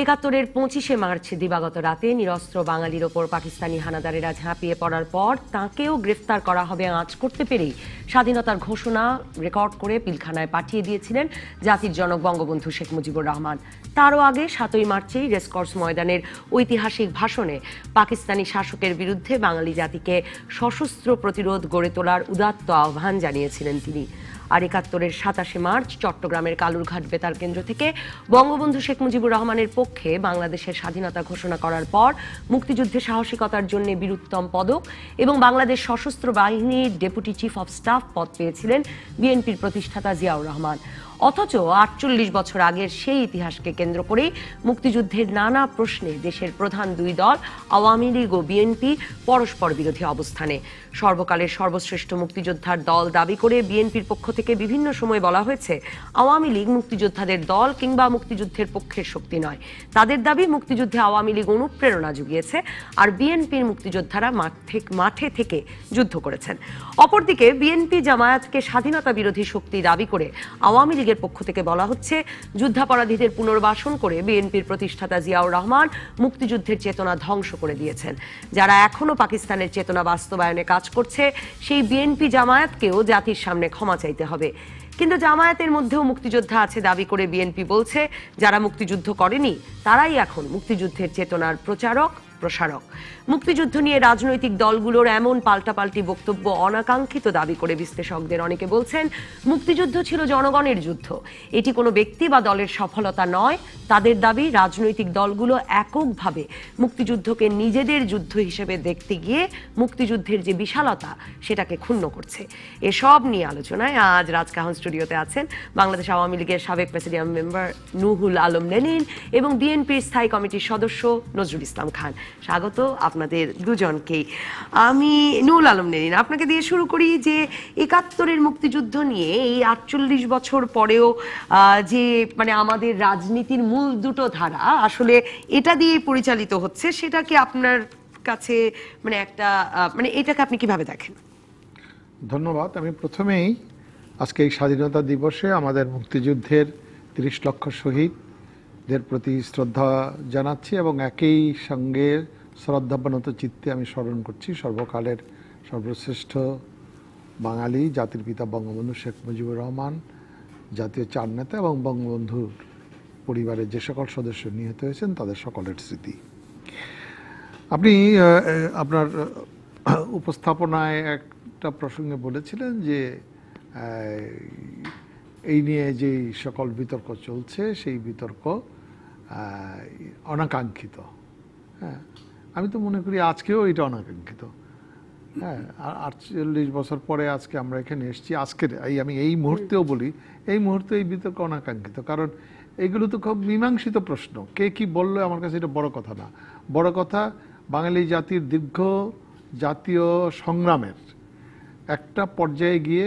একাত্তরের 25শে মার্চ দিবাগত রাতে নিরস্ত্র বাঙালির ওপর পাকিস্তানি হানাদারেরা ঝাঁপিয়ে পড়ার পর তাঁকেও গ্রেফতার করা হবে আঁচ করতে পেরেই স্বাধীনতার ঘোষণা রেকর্ড করে পিলখানায় পাঠিয়ে দিয়েছিলেন জাতির জনক বঙ্গবন্ধু শেখ মুজিবুর রহমান। তারও আগে 7ই মার্চেই রেসকোর্স ময়দানের ঐতিহাসিক ভাষণে পাকিস্তানি শাসকের বিরুদ্ধে বাঙালি জাতিকে সশস্ত্র প্রতিরোধ গড়ে তোলার উদাত্ত আহ্বান জানিয়েছিলেন তিনি। আর একাত্তরের 27শে মার্চ চট্টগ্রামের কালুরঘাট বেতার কেন্দ্র থেকে বঙ্গবন্ধু শেখ মুজিবুর রহমানের পক্ষে বাংলাদেশের স্বাধীনতা ঘোষণা করার পর মুক্তিযুদ্ধে সাহসিকতার জন্য বীরুত্তম পদক এবং বাংলাদেশ সশস্ত্র বাহিনীর ডেপুটি চিফ অব স্টাফ পদ পেয়েছিলেন বিএনপির প্রতিষ্ঠাতা জিয়াউর রহমান। অথচ 48 বছর আগের সেই ইতিহাসকে কেন্দ্র করেই মুক্তিযুদ্ধের নানা প্রশ্নে দেশের প্রধান দুই দল আওয়ামী লীগ ও বিএনপি পরস্পর বিরোধী অবস্থানে। সর্বকালের সর্বশ্রেষ্ঠ মুক্তিযোদ্ধার দল দাবি করে বিএনপির পক্ষ থেকে বিভিন্ন সময় বলা হয়েছে আওয়ামী লীগ মুক্তিযোদ্ধাদের দল কিংবা মুক্তিযুদ্ধের পক্ষের শক্তি নয়। তাদের দাবি মুক্তিযুদ্ধে আওয়ামী লীগ অনুপ্রেরণা জুগিয়েছে আর বিএনপির মুক্তিযোদ্ধারা মাঠে থেকে যুদ্ধ করেছেন। অপরদিকে বিএনপি জামায়াতকে স্বাধীনতা বিরোধী শক্তি দাবি করে আওয়ামী লীগের পক্ষ থেকে বলা হচ্ছে যুদ্ধাপরাধীদের পুনর্বাসন করে বিএনপির প্রতিষ্ঠাতা জিয়াউর রহমান মুক্তিযুদ্ধের চেতনা ধ্বংস করে দিয়েছেন। যারা এখনো পাকিস্তানের চেতনা বাস্তবায়নে কাজ করছে সেই বিএনপি জামায়াতকেও জাতির সামনে ক্ষমা চাইতে হবে। কিন্তু জামায়াতের মধ্যেও মুক্তিযোদ্ধা আছে দাবি করে বিএনপি বলছে যারা মুক্তিযুদ্ধ করেনি তারাই এখন মুক্তিযুদ্ধের চেতনার প্রচারক প্রসারক। মুক্তিযুদ্ধ নিয়ে রাজনৈতিক দলগুলোর এমন পাল্টাপাল্টি বক্তব্য অনাকাঙ্ক্ষিত দাবি করে বিশ্লেষকদের অনেকে বলছেন মুক্তিযুদ্ধ ছিল জনগণের যুদ্ধ, এটি কোনো ব্যক্তি বা দলের সফলতা নয়। তাদের দাবি রাজনৈতিক দলগুলো এককভাবে মুক্তিযুদ্ধকে নিজেদের যুদ্ধ হিসেবে দেখতে গিয়ে মুক্তিযুদ্ধের যে বিশালতা সেটাকে ক্ষুণ্ণ করছে। এসব নিয়ে আলোচনায় আজ রাজকাহন স্টুডিওতে আছেন বাংলাদেশ আওয়ামী লীগের সাবেক প্রেসিডিয়াম মেম্বার নুহুল আলম লেনিন এবং বিএনপির স্থায়ী কমিটির সদস্য নজরুল ইসলাম খান। স্বাগত আপনাদের দুজনকেই। আমি নুহুল আলম লেনিন, আপনাকে দিয়ে শুরু করি যে একাত্তরের মুক্তিযুদ্ধ নিয়ে এই 48 বছর পরেও যে মানে আমাদের রাজনীতির মূল দুটো ধারা আসলে এটা দিয়ে পরিচালিত হচ্ছে, সেটা কি আপনার কাছে মানে একটা মানে এটাকে আপনি কিভাবে দেখেন? ধন্যবাদ। আমি প্রথমেই আজকে এই স্বাধীনতা দিবসে আমাদের মুক্তিযুদ্ধের 30 লক্ষ শহীদদের প্রতি শ্রদ্ধা জানাচ্ছি এবং একই সঙ্গে শ্রদ্ধাবনত চিত্তে আমি স্মরণ করছি সর্বকালের সর্বশ্রেষ্ঠ বাঙালি জাতির পিতা বঙ্গবন্ধু শেখ মুজিবুর রহমান, জাতীয় চার নেতা এবং বঙ্গবন্ধুর পরিবারের যে সকল সদস্য নিহত হয়েছেন তাদের সকলের স্মৃতি। আপনি আপনার উপস্থাপনায় একটা প্রসঙ্গে বলেছিলেন যে এই নিয়ে যে সকল বিতর্ক চলছে সেই বিতর্ক অনাকাঙ্ক্ষিত। হ্যাঁ, আমি তো মনে করি আজকেও এটা অনাকাঙ্ক্ষিত। হ্যাঁ, 48 বছর পরে আজকে আমরা এখানে এসেছি, আজকের আমি এই মুহূর্তেও বলি এই মুহূর্তে এই বিতর্ক অনাকাঙ্ক্ষিত, কারণ এইগুলো তো খুব মীমাংসিত প্রশ্ন। কে কি বললো আমার কাছে এটা বড় কথা না। বড় কথা বাঙালি জাতির দীর্ঘ জাতীয় সংগ্রামের একটা পর্যায়ে গিয়ে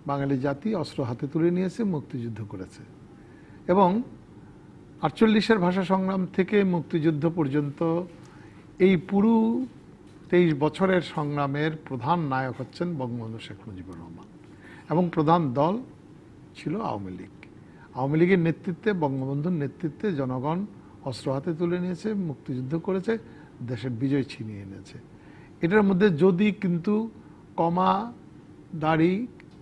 বাঙালি জাতি অস্ত্র হাতে তুলে নিয়েছে, মুক্তিযুদ্ধ করেছে এবং 48-এর ভাষা সংগ্রাম থেকে মুক্তিযুদ্ধ পর্যন্ত এই পুরো 23 বছরের সংগ্রামের প্রধান নায়ক হচ্ছেন বঙ্গবন্ধু শেখ মুজিবুর রহমান এবং প্রধান দল ছিল আওয়ামী লীগ। আওয়ামী লীগের নেতৃত্বে, বঙ্গবন্ধুর নেতৃত্বে জনগণ অস্ত্র হাতে তুলে নিয়েছে, মুক্তিযুদ্ধ করেছে, দেশের বিজয় ছিনিয়ে এনেছে। এটার মধ্যে যদি কিন্তু কমা, দাড়ি,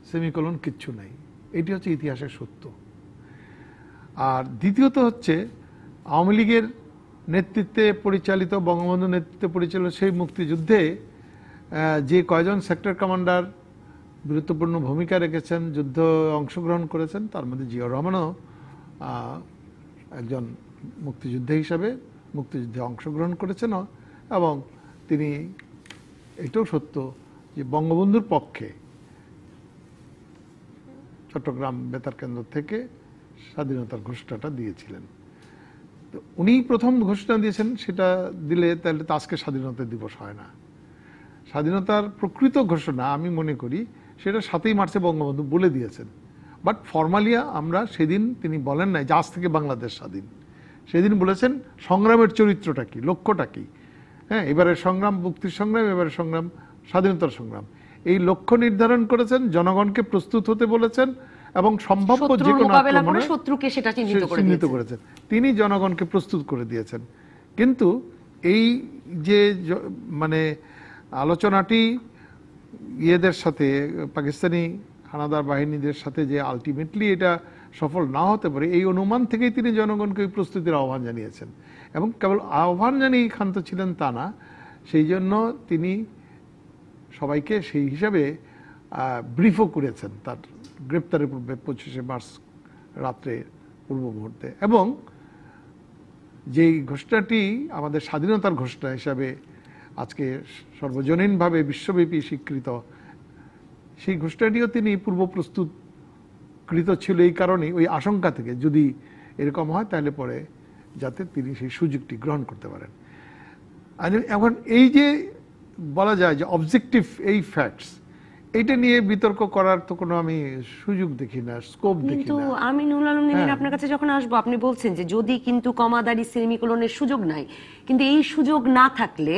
সেমিকোলন কিচ্ছু নাই। এটি হচ্ছে ইতিহাসের সত্য। আর দ্বিতীয়ত হচ্ছে আওয়ামী লীগের নেতৃত্বে পরিচালিত, বঙ্গবন্ধুর নেতৃত্বে পরিচালিত সেই মুক্তিযুদ্ধে যে কয়জন সেক্টর কমান্ডার গুরুত্বপূর্ণ ভূমিকা রেখেছেন, যুদ্ধ অংশগ্রহণ করেছেন, তার মধ্যে জিয়াউর রহমানও একজন মুক্তিযুদ্ধে হিসাবে মুক্তিযুদ্ধে অংশগ্রহণ করেছেন এবং তিনি এটাও সত্য যে বঙ্গবন্ধুর পক্ষে চট্টগ্রাম বেতার কেন্দ্র থেকে স্বাধীনতার ঘোষণাটা দিয়েছিলেন। তো উনি প্রথম ঘোষণা দিয়েছেন, সেটা দিলে তাহলে তো আজকে স্বাধীনতা দিবস হয় না। স্বাধীনতার প্রকৃত ঘোষণা আমি মনে করি সেটা 7ই মার্চে বঙ্গবন্ধু বলে দিয়েছেন, বাট ফর্মালিয়া আমরা সেদিন তিনি বলেন নাই যে আজ থেকে বাংলাদেশ স্বাধীন। সেদিন বলেছেন সংগ্রামের চরিত্রটা কি, লক্ষ্যটা কি। হ্যাঁ, এবারের সংগ্রাম মুক্তির সংগ্রাম, এবারের সংগ্রাম স্বাধীনতার সংগ্রাম, এই লক্ষ্য নির্ধারণ করেছেন, জনগণকে প্রস্তুত হতে বলেছেন এবং সম্ভাব্য যে শত্রুর কোনো মোকাবেলা করে আক্রমণে শত্রুকে সেটা চিহ্নিত করে চিহ্নিত দিয়েছেন। করেছেন, তিনি জনগণকে প্রস্তুত করে দিয়েছেন। কিন্তু এই যে মানে আলোচনাটি ইয়েদের সাথে, পাকিস্তানি হানাদার বাহিনীদের সাথে যে আলটিমেটলি এটা সফল না হতে পারে, এই অনুমান থেকেই তিনি জনগণকে ওই প্রস্তুতির আহ্বান জানিয়েছেন। এবং কেবল আহ্বান জানিয়েই ক্ষান্ত ছিলেন তা না, সেই জন্য তিনি সবাইকে সেই হিসাবে ব্রিফও করেছেন তার গ্রেপ্তারের পূর্বে 25শে মার্চ রাত্রে পূর্ব মুহূর্তে। এবং যেই ঘোষণাটি আমাদের স্বাধীনতার ঘোষণা হিসাবে আজকে সর্বজনীনভাবে বিশ্বব্যাপী স্বীকৃত, সেই ঘোষণাটিও তিনি পূর্ব প্রস্তুতকৃত ছিল এই কারণেই, ওই আশঙ্কা থেকে যদি এরকম হয় তাহলে পরে যাতে তিনি সেই সুযোগটি গ্রহণ করতে পারেন। এখন এই যে বলা যায় যে অবজেক্টিভ এই ফ্যাক্টস, এইটা নিয়ে বিতর্ক করার তো কোনো আমি সুযোগ দেখি না, স্কোপ দেখি কিন্তু না। আমিনুল আলম নিমির আপনার কাছে যখন আসবো, আপনি বলছেন যে যদি কিন্তু কমাদারি সেমিকোলনের সুযোগ নাই, কিন্তু এই সুযোগ না থাকলে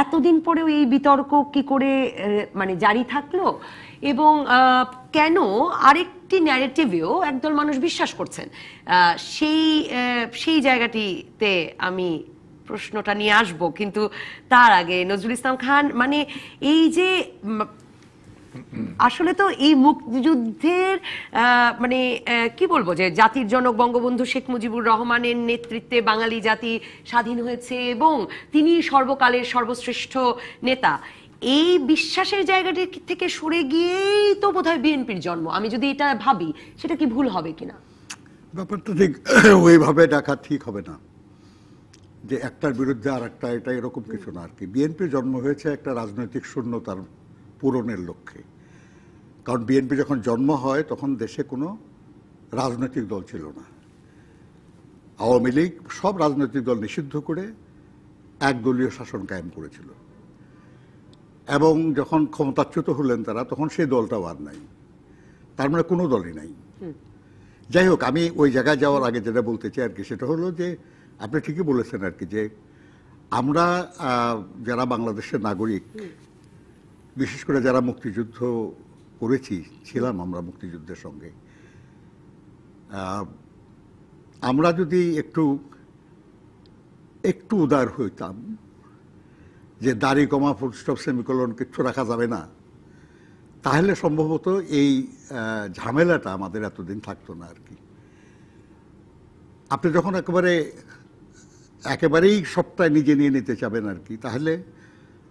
এতদিন পরেও এই বিতর্ক কি করে মানে জারি থাকলো, এবং কেন আরেকটি ন্যারেটিভেও একদল মানুষ বিশ্বাস করছেন, সেই জায়গাটিতে আমি প্রশ্নটা নিয়ে আসবো। কিন্তু তার আগে নজরুল ইসলাম খান, মানে এই যে আসলে তো এই মুক্তিযুদ্ধের মানে কি বলবো, যে জাতির জনক বঙ্গবন্ধু শেখ মুজিবুর রহমানের নেতৃত্বে বাঙালি জাতি স্বাধীন হয়েছে এবং তিনি সর্বকালের সর্বশ্রেষ্ঠ নেতা, এই বিশ্বাসের জায়গাটি থেকে সরে গিয়েই তো বোধহয় বিএনপির জন্ম। আমি যদি এটা ভাবি, সেটা কি ভুল হবে কিনা? ব্যাপারটা ঠিক ওইভাবে দেখা ঠিক হবে না যে একটার বিরুদ্ধে আর একটা, এটা এরকম কিছু না আর কি। বিএনপির জন্ম হয়েছে একটা রাজনৈতিক শূন্যতার পূরণের লক্ষ্যে। কারণ বিএনপি যখন জন্ম হয় তখন দেশে কোনো রাজনৈতিক দল ছিল না। আওয়ামী লীগ সব রাজনৈতিক দল নিষিদ্ধ করে একদলীয় শাসন কায়েম করেছিল, এবং যখন ক্ষমতাচ্যুত হলেন তারা, তখন সেই দলটাও আর নাই, তার মানে কোনো দলই নাই। যাই হোক, আমি ওই জায়গায় যাওয়ার আগে যেটা বলতে চাই আর কি, সেটা হলো যে আপনি ঠিকই বলেছেন আর কি, যে আমরা যারা বাংলাদেশের নাগরিক, বিশেষ করে যারা মুক্তিযুদ্ধ করেছি, ছিলাম আমরা মুক্তিযুদ্ধের সঙ্গে, আমরা যদি একটু উদার হইতাম যে দাড়ি কমা ফুল স্টপ সেমিকোলন কিচ্ছু রাখা যাবে না, তাহলে সম্ভবত এই ঝামেলাটা আমাদের এতদিন থাকতো না আর কি। আপনি যখন একেবারেই সবটাই নিজে নিয়ে নিতে চাবেন আর কি, তাহলে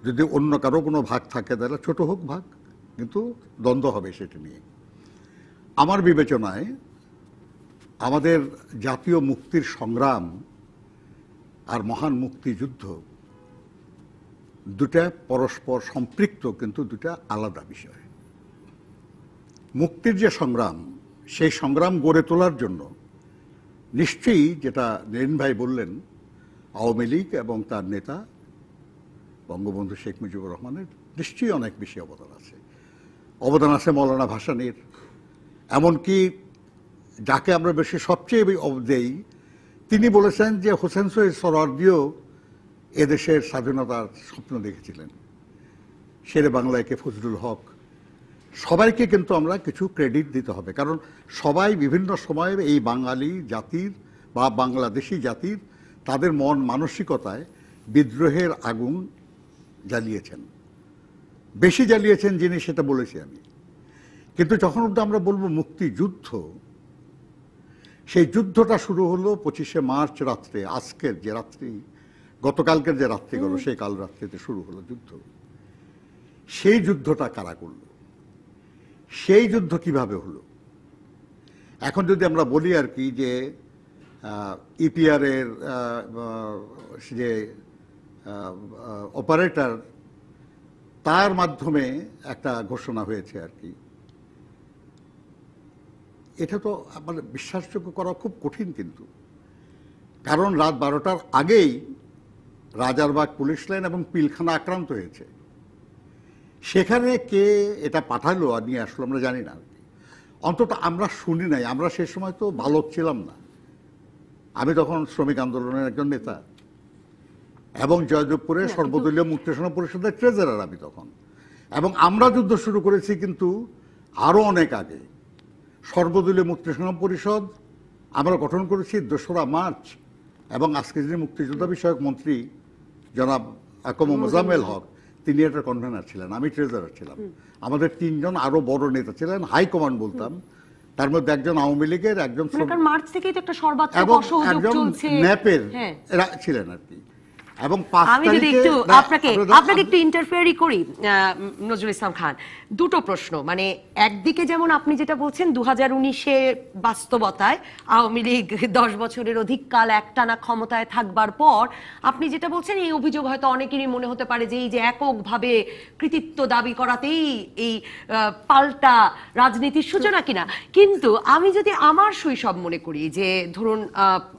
যদি অন্য কারো কোনো ভাগ থাকে, তাহলে ছোট হোক ভাগ, কিন্তু দ্বন্দ্ব হবে সেটা নিয়ে। আমার বিবেচনায় আমাদের জাতীয় মুক্তির সংগ্রাম আর মহান মুক্তিযুদ্ধ দুটা পরস্পর সম্পৃক্ত, কিন্তু দুটা আলাদা বিষয়। মুক্তির যে সংগ্রাম, সেই সংগ্রাম গড়ে তোলার জন্য নিশ্চয়ই, যেটা নরেন ভাই বললেন, আওয়ামী লীগ এবং তার নেতা বঙ্গবন্ধু শেখ মুজিবুর রহমানের নিশ্চয়ই অনেক বেশি অবদান আছে। অবদান আছে মৌলানা ভাসানীর, এমনকি যাকে আমরা বেশি সবচেয়ে দেই, তিনি বলেছেন যে হোসেন শহীদ সোহরাওয়ার্দীও এদেশের স্বাধীনতার স্বপ্ন দেখেছিলেন। শেরে বাংলা একে ফজলুল হক, সবাইকে কিন্তু আমরা কিছু ক্রেডিট দিতে হবে, কারণ সবাই বিভিন্ন সময়ে এই বাঙালি জাতির বা বাংলাদেশি জাতির তাদের মন মানসিকতায় বিদ্রোহের আগুন জ্বালিয়েছেন। বেশি জ্বালিয়েছেন যিনি, সেটা বলেছি আমি। কিন্তু যখন আমরা বলবো মুক্তিযুদ্ধ, সেই যুদ্ধটা শুরু হলো 25শে মার্চ রাত্রে, আজকের যে রাত্রি, গতকালকের যে রাত্রি গেল, সেই কাল রাত্রিতে শুরু হলো যুদ্ধ। সেই যুদ্ধটা কারা করলো, সেই যুদ্ধ কিভাবে হলো? এখন যদি আমরা বলি আর কি যে ইপিআর এর যে অপারেটর, তার মাধ্যমে একটা ঘোষণা হয়েছে আর কি, এটা তো মানে বিশ্বাসযোগ্য করা খুব কঠিন। কিন্তু কারণ রাত 12টার আগেই রাজারবাগ পুলিশ লাইন এবং পিলখানা আক্রান্ত হয়েছে। সেখানে কে এটা পাঠালো আর নিয়ে আসলো আমরা জানি না, অন্তত আমরা শুনি নাই। আমরা সে সময় তো বালক ছিলাম না, আমি তখন শ্রমিক আন্দোলনের একজন নেতা এবং জয়দেবপুরে সর্বদলীয় মুক্তি সংগ্রাম পরিষদের ট্রেজারার আমি তখন। এবং আমরা যুদ্ধ শুরু করেছি কিন্তু আরো অনেক আগে, সর্বদলীয় মুক্তি সংগ্রাম পরিষদ আমরা গঠন করেছি ২রা মার্চ, এবং আজকে যিনি মুক্তিযোদ্ধা বিষয়ক মন্ত্রী জনাব আকম মোজাম্মেল হক তিনি এটার কনভেনার ছিলেন, আমি ট্রেজারার ছিলাম। আমাদের 3 জন আরো বড় নেতা ছিলেন, হাই কমান্ড বলতাম, তার মধ্যে একজন আওয়ামী লীগের, একজন মার্চ থেকেই তো একটা সর্বাত্মক এবং অসহযোগ একজন চলছে, ন্যাপের হ্যাঁ। ছিলেন আর কি। এবং 5 আমি যদি তারিখে একটু আপনাকে একটু ইন্টারফেয়ারি করি নজরুল ইসলাম খান, দুটো প্রশ্ন। মানে একদিকে যেমন আপনি যেটা বলছেন 2019-এর বাস্তবতায় আওয়ামী লীগ 10 বছরের অধিক কাল একটানা ক্ষমতায় থাকবার পর আপনি যেটা বলছেন এই অভিযোগ হয়তো অনেকেরই মনে হতে পারে যে এই যে এককভাবে কৃতিত্ব দাবি করাতেই এই পাল্টা রাজনীতির সূচনা কিনা। কিন্তু আমি যদি আমার শৈশব মনে করি যে ধরুন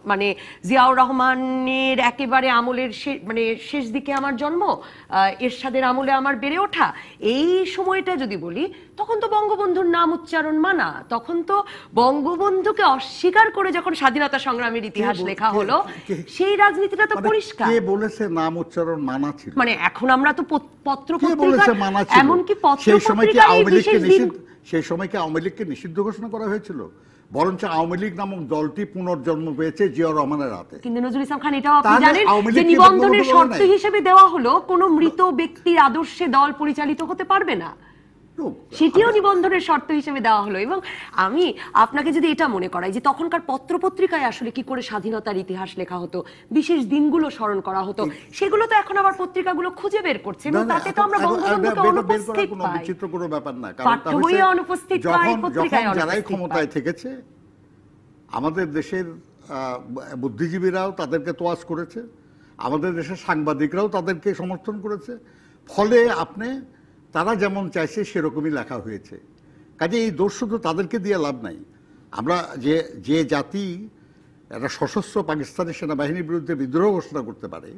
মানে জিয়াউর রহমানের একেবারে আমলের মানে শেষ দিকে আমার জন্ম, এরশাদের আমলে আমার বেড়ে ওঠা, এই সময়টা যদি বলি তখন তো বঙ্গবন্ধুর নাম উচ্চারণ মানা, তখন তো বঙ্গবন্ধুকে অস্বীকার করে যখন স্বাধীনতা সংগ্রামের ইতিহাস লেখা হলো সেই রাজনীতিটা তো পরিষ্কার। কে বলেছে নাম উচ্চারণ মানা ছিল? মানে এখন আমরা তো পত্র পত্রিকা মানা ছিল, এমনকি পত্র সেই সময় কি পত্রিকায় আওয়ামী লীগকে বিশেষ দিন সেই সময় কি আওয়ামী লীগকে নিষিদ্ধ ঘোষণা করা হয়েছিল? বরঞ্চ আওয়ামী লীগ নামক দলটি পুনর্জন্ম পেয়েছে জিয়াউর রহমানের হাতে। কিন্তু নজরুল ইসলাম খান এটাও আপনি জানেন যে নিবন্ধনের শর্ত হিসেবে দেওয়া হলো কোন মৃত ব্যক্তির আদর্শে দল পরিচালিত হতে পারবে না, সেটিও নিবন্ধনের শর্ত হিসেবে দেওয়া হলো। এবং আমি আপনাকে যদি এটা মনে করাই যে তখনকার পত্র পত্রিকায় আসলে কি করে স্বাধীনতার ইতিহাস লেখা হতো, বিশেষ দিনগুলো স্মরণ করা হতো, সেগুলো তো এখন আবার পত্রিকাগুলো খুঁজে বের করছে এবং তাতে তো আমরা বঙ্গবন্ধুকে অনুপস্থিত পাই। বিচিত্র কোনো ব্যাপার না, পাঠ্য বইয়ে অনুপস্থিত পাই, পত্রিকায় অনুপস্থিত পাই। যারাই ক্ষমতায় থেকেছে আমাদের দেশের বুদ্ধিজীবীরাও তাদেরকে তোয়াজ করেছে, আমাদের দেশের সাংবাদিকরাও তাদেরকে সমর্থন করেছে, ফলে আপনি তারা যেমন চাইছে সেরকমই লেখা হয়েছে। কাজে এই দোষ শুধু তাদেরকে দিয়ে লাভ নাই। আমরা যে জাতি একটা সশস্ত্র পাকিস্তানি সেনাবাহিনীর বিরুদ্ধে বিদ্রোহ ঘোষণা করতে পারে,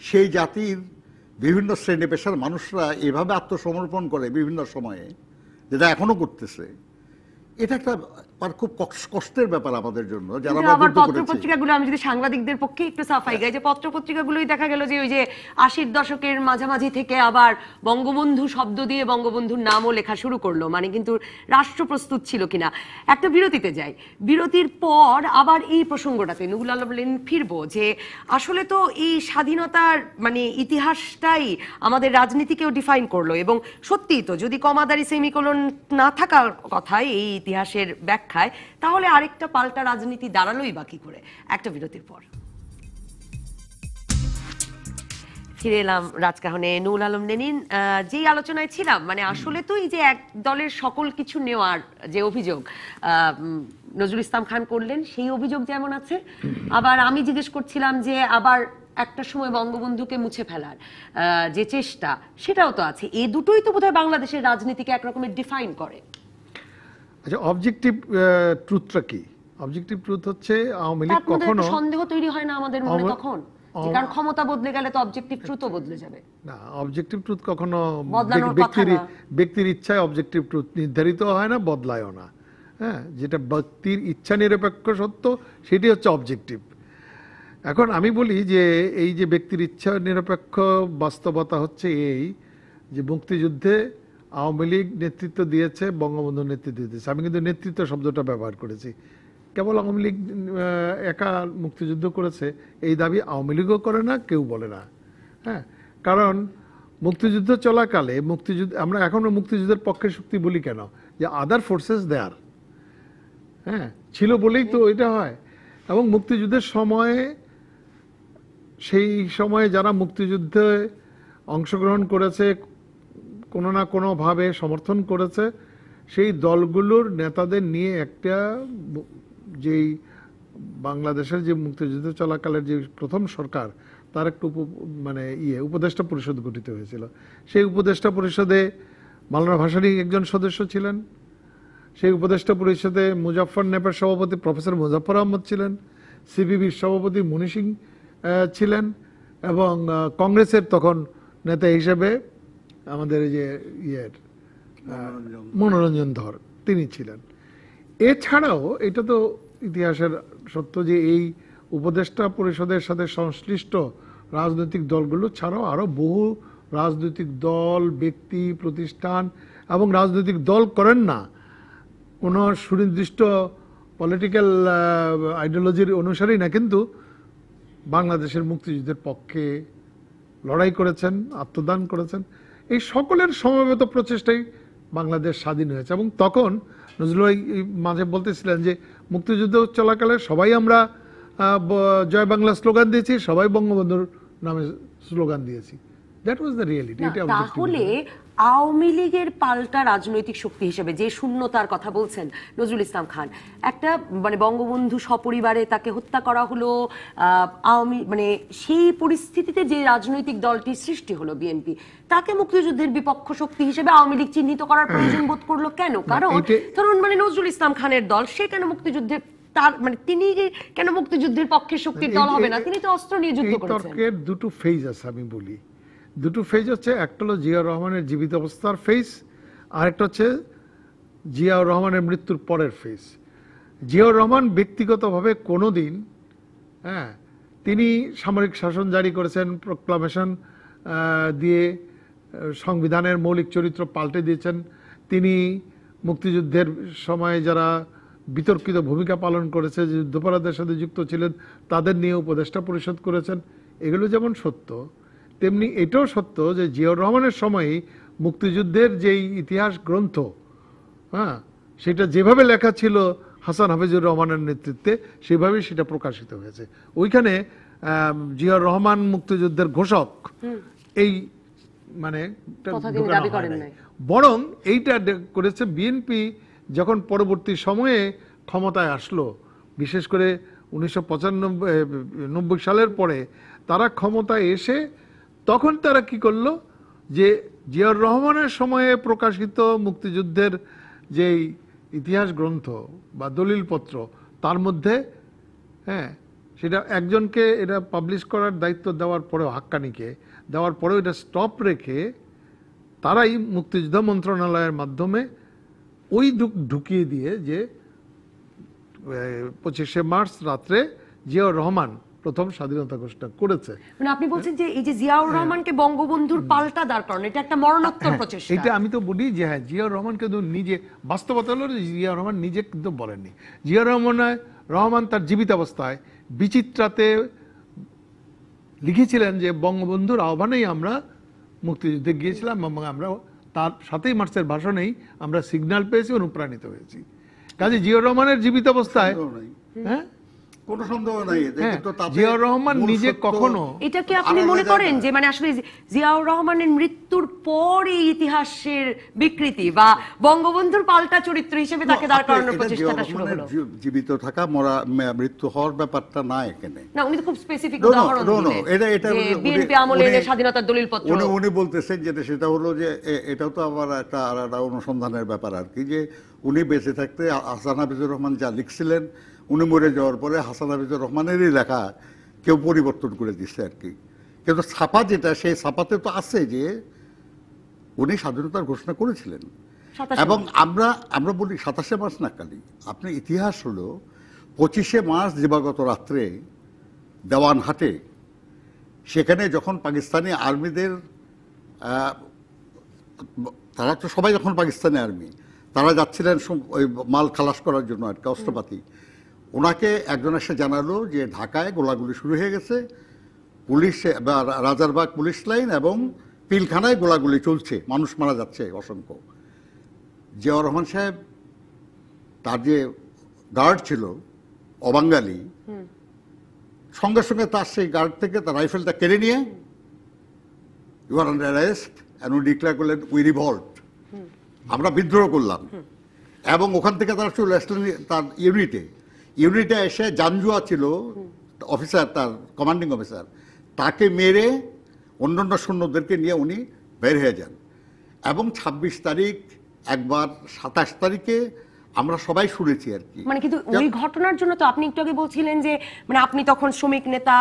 সেই জাতির বিভিন্ন শ্রেণী পেশার মানুষরা এভাবে আত্মসমর্পণ করে বিভিন্ন সময়ে, যেটা এখনো করতেছে, এটা একটা খুব কষ্টের ব্যাপার আমাদের জন্য যারা আবার পত্র পত্রিকাগুলো আমি যদি সাংবাদিকদের পক্ষে একটু সাফাই গাই যে পত্র পত্রিকাগুলোই দেখা গেল যে ওই যে 80-র দশকের মাঝামাঝি থেকে আবার বঙ্গবন্ধু শব্দ দিয়ে বঙ্গবন্ধুর নামও লেখা শুরু করলো, মানে কিন্তু রাষ্ট্র প্রস্তুত ছিল কিনা। একটা বিরতিতে যাই, বিরতির পর আবার এই প্রসঙ্গটাতে নুরুল আলম ফিরবো যে আসলে তো এই স্বাধীনতার মানে ইতিহাসটাই আমাদের রাজনীতিকেও ডিফাইন করলো। এবং সত্যিই তো যদি কমাদারি সেমিকোলন না থাকার কথাই এই ইতিহাসের ব্যাখ্যায়, তাহলে আরেকটা পাল্টা রাজনীতি দাঁড়ালোই বাকি করে। একটা বিরতির পর ফিরে এলাম রাজকাহনে। নুরুল আলম লেনিন, যেই আলোচনায় ছিলাম, মানে আসলে তো এই যে এক দলের সকল কিছু নেওয়ার যে অভিযোগ নজরুল ইসলাম খান করলেন, সেই অভিযোগ যেমন আছে, আবার আমি জিজ্ঞেস করছিলাম যে আবার একটা সময় বঙ্গবন্ধুকে মুছে ফেলার যে চেষ্টা, সেটাও তো আছে। এই দুটোই তো বোধহয় বাংলাদেশের রাজনীতিকে একরকমের ডিফাইন করে। আচ্ছা, অবজেক্টিভ ট্রুথটা কি? অবজেক্টিভ ট্রুথ হচ্ছে আওয়ামী লীগ কখনো সন্দেহ তৈরি হয় না আমাদের মনে তখন, কারণ ক্ষমতা বদলে গেলে তো অবজেক্টিভ ট্রুথও বদলে যাবে না। অবজেক্টিভ ট্রুথ কখনো ব্যক্তির ইচ্ছায় অবজেক্টিভ ট্রুথ নির্ধারিত হয় না, বদলায়ও না। হ্যাঁ, যেটা ব্যক্তির ইচ্ছা নিরপেক্ষ সত্য সেটি হচ্ছে অবজেক্টিভ। এখন আমি বলি যে এই যে ব্যক্তির ইচ্ছা নিরপেক্ষ বাস্তবতা হচ্ছে এই যে মুক্তিযুদ্ধে আওয়ামী লীগ নেতৃত্ব দিয়েছে, বঙ্গবন্ধু নেতৃত্ব দিয়েছে। আমি কিন্তু নেতৃত্ব শব্দটা ব্যবহার করেছি। কেবল আওয়ামী লীগ একা মুক্তিযুদ্ধ করেছে এই দাবি আওয়ামী লীগও করে না, কেউ বলে না। হ্যাঁ, কারণ মুক্তিযুদ্ধ চলাকালে আমরা এখনো মুক্তিযুদ্ধের পক্ষের শক্তি বলি কেন? যে আদার ফোর্সেস দেয়ার, হ্যাঁ, ছিল বলেই তো এটা হয়। এবং মুক্তিযুদ্ধের সময়ে সেই সময়ে যারা মুক্তিযুদ্ধে অংশগ্রহণ করেছে, কোনো না কোনোভাবে সমর্থন করেছে, সেই দলগুলোর নেতাদের নিয়ে একটা যেই বাংলাদেশের যে মুক্তিযুদ্ধ চলাকালের যে প্রথম সরকার, তার একটা উপদেষ্টা পরিষদ গঠিত হয়েছিল। সেই উপদেষ্টা পরিষদে মাওলানা ভাসানী একজন সদস্য ছিলেন। সেই উপদেষ্টা পরিষদে মুজাফফর নেপের সভাপতি প্রফেসর মুজাফফর আহমদ ছিলেন, সিপিবির সভাপতি মনি সিং ছিলেন, এবং কংগ্রেসের তখন নেতা হিসেবে আমাদের যে মনোরঞ্জন ধর তিনি ছিলেন। এছাড়াও এটা তো ইতিহাসের সত্য যে এই উপদেষ্টা পরিষদের সাথে সংশ্লিষ্ট রাজনৈতিক দলগুলো ছাড়াও আরো বহু রাজনৈতিক দল, ব্যক্তি, প্রতিষ্ঠান এবং রাজনৈতিক দল করেন না, কোনো সুনির্দিষ্ট পলিটিক্যাল আইডিওলজির অনুসারেই না, কিন্তু বাংলাদেশের মুক্তিযুদ্ধের পক্ষে লড়াই করেছেন, আত্মদান করেছেন। এই সকলের সমবেত প্রচেষ্টাই বাংলাদেশ স্বাধীন হয়েছে। এবং তখন নজরুল ভাই মাঝে বলতেছিলেন যে মুক্তিযুদ্ধ চলাকালে সবাই আমরা জয় বাংলা স্লোগান দিয়েছি, সবাই বঙ্গবন্ধুর নামে স্লোগান দিয়েছি। That was the reality. তাহলে আওয়ামী লীগের পাল্টা রাজনৈতিক শক্তি হিসেবে যে শূন্যতার কথা বলছেন নজরুল ইসলাম খান, একটা মানে বঙ্গবন্ধু সপরিবারে তাকে হত্যা করা হলো, আওয়ামী মানে সেই পরিস্থিতিতে যে রাজনৈতিক দলটি সৃষ্টি হলো বিএনপি, তাকে মুক্তিযুদ্ধের বিপক্ষ শক্তি হিসেবে আওয়ামী লীগ চিহ্নিত করার প্রয়োজন বোধ করলো কেন? কারণ ধরুন মানে নজরুল ইসলাম খানের দল, সে কেন মুক্তিযুদ্ধের তার মানে তিনি কেন মুক্তিযুদ্ধের পক্ষের শক্তির দল হবে না? তিনি তো অস্ত্র নিয়ে যুদ্ধ করেছেন। তর্কের দুটো ফেজ আছে, আমি বলি দুটো ফেজ হচ্ছে, একটা হলো জিয়াউর রহমানের জীবিত অবস্থার ফেজ, আর একটা হচ্ছে জিয়াউর রহমানের মৃত্যুর পরের ফেজ। জিয়াউর রহমান ব্যক্তিগতভাবে কোনোদিন, তিনি সামরিক শাসন জারি করেছেন, প্রোক্লামেশন দিয়ে সংবিধানের মৌলিক চরিত্র পাল্টে দিয়েছেন। তিনি মুক্তিযুদ্ধের সময় যারা বিতর্কিত ভূমিকা পালন করেছে, যে যুদ্ধাপরাধের সাথে যুক্ত ছিলেন, তাদের নিয়ে উপদেষ্টা পরিষদ করেছেন। এগুলো যেমন সত্য, তেমনি এটাও সত্য যে জিয়াউর রহমানের সময়ই মুক্তিযুদ্ধের যেই ইতিহাস গ্রন্থ, সেটা যেভাবে লেখা ছিল হাসান হাফিজুর রহমানের নেতৃত্বে, সেভাবেই সেটা প্রকাশিত হয়েছে। ওইখানে জিয়াউর রহমান মুক্তিযুদ্ধের ঘোষক এই মানে বরং এইটা করেছে বিএনপি যখন পরবর্তী সময়ে ক্ষমতায় আসলো, বিশেষ করে 1995 সালের পরে তারা ক্ষমতায় এসে তখন তারা কি করলো, যে জিয়াউর রহমানের সময়ে প্রকাশিত মুক্তিযুদ্ধের যেই ইতিহাস গ্রন্থ বা দলিলপত্র, তার মধ্যে সেটা একজনকে এটা পাবলিশ করার দায়িত্ব দেওয়ার পরেও, হাক্কানিকে দেওয়ার পরেও এটা স্টপ রেখে তারাই মুক্তিযুদ্ধ মন্ত্রণালয়ের মাধ্যমে ওই ঢুকিয়ে দিয়ে যে 25শে মার্চ রাত্রে জিয়াউর রহমান প্রথম স্বাধীনতা ঘোষণা করেছে। মানে আপনি বলছেন যে এই যে জিয়াউর রহমানকে বঙ্গবন্ধুর পাল্টা দাঁড় করানো, এটা একটা মরণোত্তর প্রচেষ্টা। এটা আমি তো বলি যে জিয়াউর রহমান কিন্তু নিজে, বাস্তবতা হলো জিয়াউর রহমান নিজে কিন্তু বলেননি। জিয়াউর রহমান তার জীবিত অবস্থায় বিচিত্রাতে লিখেছিলেন যে বঙ্গবন্ধুর আহ্বানেই আমরা মুক্তিযুদ্ধে গিয়েছিলাম এবং আমরা তার 7ই মার্চের ভাষণেই আমরা সিগন্যাল পেয়েছি, অনুপ্রাণিত হয়েছি। কাজে জিয়াউর রহমানের জীবিত অবস্থায় কোনো সন্দেহ নাই, জিয়াউর রহমান নিজে কখনো, এটা কি আপনি মনে করেন যে মানে আসলে জিয়াউর রহমানের মৃত্যুর পর এই ইতিহাসের বিকৃতি বা বঙ্গবন্ধুর পাল্টা চরিত্র হিসেবে তাকে দাঁড় করানোর প্রচেষ্টাটা শুরু হলো? জীবিত থাকা, মরা, মৃত্যু হওয়ার ব্যাপারটা না এখানে। না, উনি তো খুব স্পেসিফিক উদাহরণ দিলেন, এটা বিএনপি আমলের স্বাধীনতার দলিলপত্র। উনি বলতেছেন যেটা, সেটা হলো যে এটাও তো আবার একটা অনুসন্ধানের ব্যাপার আর কি, যে উনি বেঁচে থাকতে হাসান হাফিজুর রহমান যা লিখছিলেন, উনি মরে যাওয়ার পরে হাসান হাফিজুর রহমানেরই লেখা কেউ পরিবর্তন করে দিচ্ছে আর কি। কিন্তু ছাপা যেটা, সেই ছাপাতে তো আছে যে উনি স্বাধীনতার ঘোষণা করেছিলেন। এবং আমরা বলি 27শে মার্চ না, কালি আপনার ইতিহাস হলো 25শে মার্চ দিবাগত রাত্রে দেওয়ানহাটে, সেখানে যখন পাকিস্তানি আর্মিদের, তারা তো সবাই যখন পাকিস্তানি আর্মি, তারা যাচ্ছিলেন ওই মাল খালাস করার জন্য আর কি, অস্ত্রপাতি। ওনাকে একজন এসে জানালো যে ঢাকায় গোলাগুলি শুরু হয়ে গেছে, পুলিশ বা রাজারবাগ পুলিশ লাইন এবং পিলখানায় গোলাগুলি চলছে, মানুষ মারা যাচ্ছে অসংখ্য। জিয়াউর রহমান সাহেব, তার যে গার্ড ছিল অবাঙ্গালি, সঙ্গে সঙ্গে তার সেই গার্ড থেকে তার রাইফেলটা কেড়ে নিয়ে, you are under arrest, and we declare করলেন উই রিভল্ট, আমরা বিদ্রোহ করলাম। এবং ওখান থেকে তারা চলে আসলেন তার ইউনিটে এসে জানজুয়া ছিল অফিসার, তার কমান্ডিং অফিসার, তাকে মেরে অন্যান্য সৈন্যদেরকে নিয়ে উনি বের হয়ে যান। এবং 26 তারিখ একবার, 27 তারিখে আমরা সবাই শুনেছি আর কি। মানে কিন্তু ওই ঘটনার জন্য তো আপনি একটু আগে বলছিলেন যে মানে আপনি তখন শ্রমিক নেতা,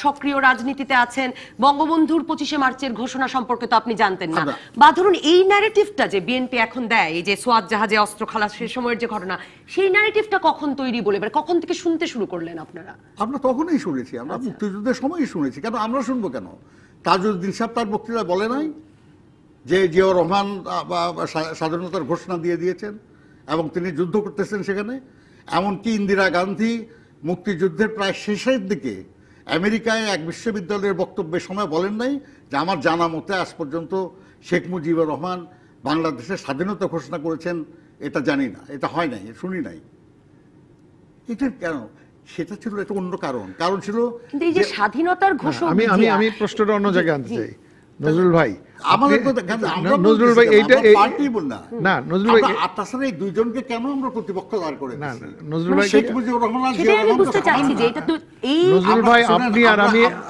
সক্রিয় রাজনীতিতে আছেন, বঙ্গবন্ধুর 25শে মার্চের ঘোষণা সম্পর্কে তো আপনি জানতেন না। বা ধরুন এই ন্যারেটিভটা যে বিএনপি এখন দেয়, এই যে সোয়াত জাহাজে অস্ত্র খালাস সে সময়ের যে ঘটনা, সেই ন্যারেটিভটা কখন তৈরি বলে, কখন থেকে শুনতে শুরু করলেন আপনারা? আমরা তখনই শুনেছি, আমরা মুক্তিযুদ্ধের সময়ই শুনেছি। কেন আমরা শুনবো কেন? তাজউদ্দিন সাহেব তার বক্তৃতা বলে নাই যে জিয়াউর রহমান স্বাধীনতার ঘোষণা দিয়ে দিয়েছেন? এবং তিনি যুদ্ধ করতেছেন সেখানে। এমনকি ইন্দিরা গান্ধী মুক্তিযুদ্ধের প্রায় শেষের দিকে আমেরিকায় এক বিশ্ববিদ্যালয়ের বক্তব্যের সময় বলেন নাই যে আমার জানা মতে আজ পর্যন্ত শেখ মুজিবুর রহমান বাংলাদেশের স্বাধীনতা ঘোষণা করেছেন এটা জানি না, এটা হয় নাই, শুনি নাই। এটা কেন? সেটা ছিল একটা অন্য কারণ ছিল কিন্তু এই যে স্বাধীনতার ঘোষণা, আমি প্রশ্নটা অন্য জায়গায় আনতে চাই নজরুল ভাই। আমাদের নজরুল ভাই এইটা পার্টি বল না নজরুল ভাই, আর তাছাড়া এই দুইজনকে কেন আমরা প্রতিপক্ষ দাঁড় করে না দিচ্ছি? নজরুল ভাই, শেখ মুজিবুর রহমান আর সেটাই জিয়াউর আমি রহমান তো বুঝতে সমান চাচ্ছি যে না। এটা তো এই নজরুল ভাই আমরা-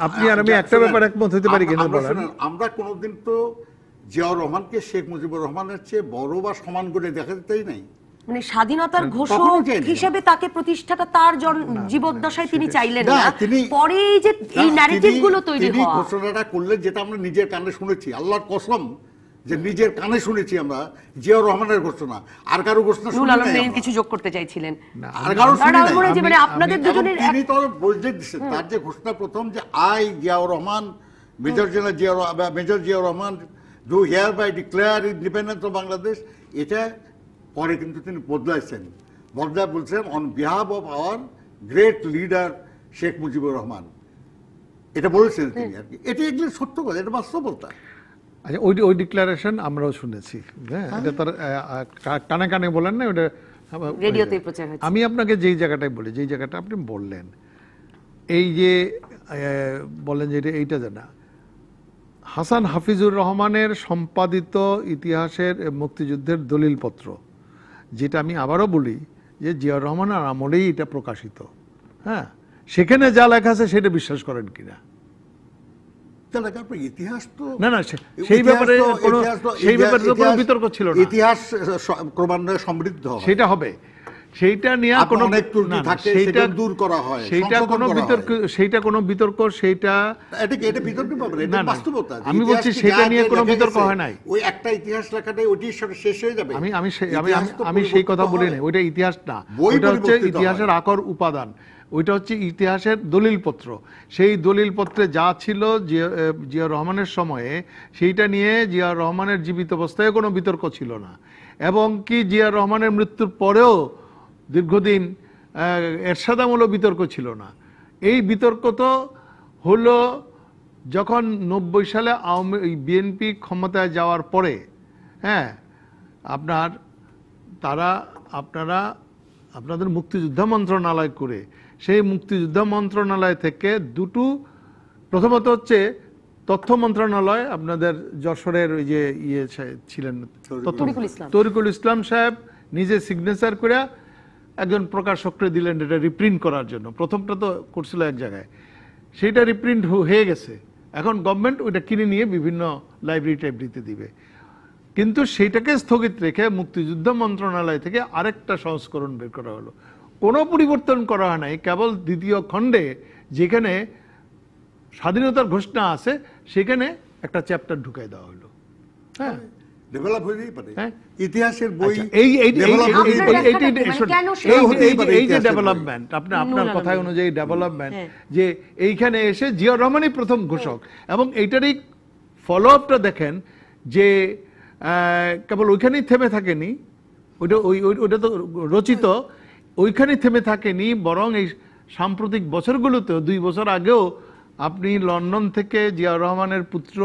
আপনি আর আমি একটা ব্যাপারে একমত হতে পারি কিনা বলেন। আমরা কোনোদিন তো জিয়াউর রহমানকে শেখ মুজিবুর রহমানের চেয়ে বড় বা সমান করে দেখা দিতেই নাই। মানে স্বাধীনতার ঘোষক কখনো চাইনি। হিসেবে তাকে প্রতিষ্ঠাটা তার জীবদ্দশায় তিনি চাইলেন না, না, তিনি- পরে এই যে এই ন্যারেটিভ গুলো তৈরি তিনি হওয়া, ঘোষণাটা করলেন যেটা আমরা নিজের কানে শুনেছি, আল্লাহর কসম যে নিজের কানে শুনেছি আমরা জিয়াউর রহমানের ঘোষণা, আর কারো ঘোষণা নুরুল শুনি আলম নাই মেরিন আমরা। কিছু যোগ করতে চাইছিলেন। আর কারো শুনি তারা নাই। মনে হয় যে মানে আপনাদের এবং দুজনের তিনি তো বলতে দিচ্ছেন তার যে ঘোষণা প্রথম যে I Ziaur Rahman major general major Ziaur Rahman do hereby declare independence of Bangladesh, এটা পরে কিন্তু তিনি বদলাইছেন, বলছেন on behalf of our great leader Sheikh Mujibur Rahman, এটা বলেছেন তিনি আর কি। এটা এগুলো সত্য কথা, এটা বাস্তবতা। আচ্ছা, ওই ডিক্লারেশন আমরাও শুনেছি, হ্যাঁ, এটা তার কানে কানে বলেন না, ওটা রেডিওতে প্রচার হচ্ছে। আমি আপনাকে যেই জায়গাটায় বলি, যেই জায়গাটা আপনি বললেন, এই যে বলেন যে এইটা জানা হাসান হাফিজুর রহমানের সম্পাদিত ইতিহাসের মুক্তিযুদ্ধের দলিলপত্র, যেটা আমি আবারও বলি যে জিয়াউর রহমানের আমলেই এটা প্রকাশিত, হ্যাঁ, সেখানে যা লেখা আছে সেটা বিশ্বাস করেন কিনা? ইতিহাস তো না সেই ব্যাপারে কোনো বিতর্ক ছিল না। ইতিহাস ক্রমান্বয়ে সমৃদ্ধ হয়, সেটা হবে, সেইটা নিয়ে কোনো অনেক ত্রুটি থাকে, সেটা দূর করা হয়, সেইটা কোনো বিতর্ক, সেইটা এটা বিতর্ক পাবে না, এটা বাস্তবতা। আমি বলছি সেটা নিয়ে কোনো বিতর্ক হয় নাই। ওই একটা ইতিহাস লেখাটাই ওইটির সাথে শেষ হয়ে যাবে। আমি সেই কথা বলি না, ওইটা ইতিহাস না, ওইটা হচ্ছে ইতিহাসের আকর উপাদান, ওইটা হচ্ছে ইতিহাসের দলিলপত্র। সেই দলিলপত্রে যা ছিল জিয়াউর রহমানের সময়ে, সেইটা নিয়ে জিয়াউর রহমানের জীবিত অবস্থায় কোনো বিতর্ক ছিল না, এবং কি জিয়াউর রহমানের মৃত্যুর পরেও দীর্ঘদিন এরশাদামূলক বিতর্ক ছিল না। এই বিতর্ক তো হলো যখন 90 সালে বিএনপি ক্ষমতায় যাওয়ার পরে, হ্যাঁ, আপনাদের মুক্তিযোদ্ধা মন্ত্রণালয় করে, সেই মুক্তিযোদ্ধা মন্ত্রণালয় থেকে দুটো, প্রথমত হচ্ছে তথ্য মন্ত্রণালয়, আপনাদের যশোরের ওই যে ছিলেন তরিকুল ইসলাম সাহেব নিজে সিগনেচার করে একজন প্রকাশককে দিলেন এটা রিপ্রিন্ট করার জন্য। প্রথমটা তো করছিল এক জায়গায়, সেইটা রিপ্রিন্ট হয়ে গেছে, এখন গভর্নমেন্ট ওইটা কিনে নিয়ে বিভিন্ন লাইব্রেরিতে দিবে। কিন্তু সেইটাকে স্থগিত রেখে মুক্তিযুদ্ধ মন্ত্রণালয় থেকে আরেকটা সংস্করণ বের করা হলো, কোনো পরিবর্তন করা হয় নাই, কেবল দ্বিতীয় খণ্ডে যেখানে স্বাধীনতার ঘোষণা আছে সেখানে একটা চ্যাপ্টার ঢুকাই দেওয়া হলো। হ্যাঁ, ডেভেলপ হয়েই পারে হ্যাঁ, ইতিহাসের বই এই যে ডেভেলপমেন্ট, আপনার কথা অনুযায়ী ডেভেলপমেন্ট, যে এইখানে এসে জিয়াউর রহমানই প্রথম ঘোষক, এবং এইটারই ফলো আপটা দেখেন যে কেবল ওইখানেই থেমে থাকেনি, ওইটা তো রচিত, ওইখানেই থেমে থাকেনি, বরং এই সাম্প্রতিক বছরগুলোতেও 2 বছর আগেও আপনি লন্ডন থেকে জিয়াউর রহমানের পুত্র